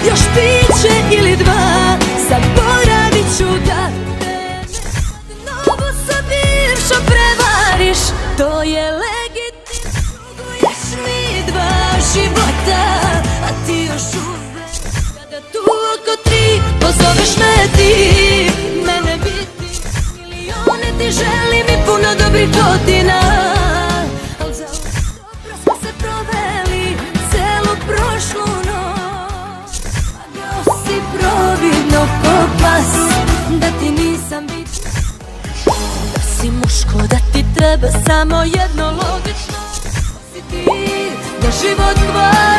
još piće ili dva, zaboravit ću da te novo sa bivšom prevariš. To je legitimno, duguješ mi 2 života, a ti još uvek kada tu oko 3 pozoveš me ti. Mene biti milione ti želim i puno dobrih godina, al za dobro smo se proveli celu prošlu noć. Lagao si providno ko pas, da ti nisam bitna, da si muško, da ti treba samo jedno logično. Si ti da život kvar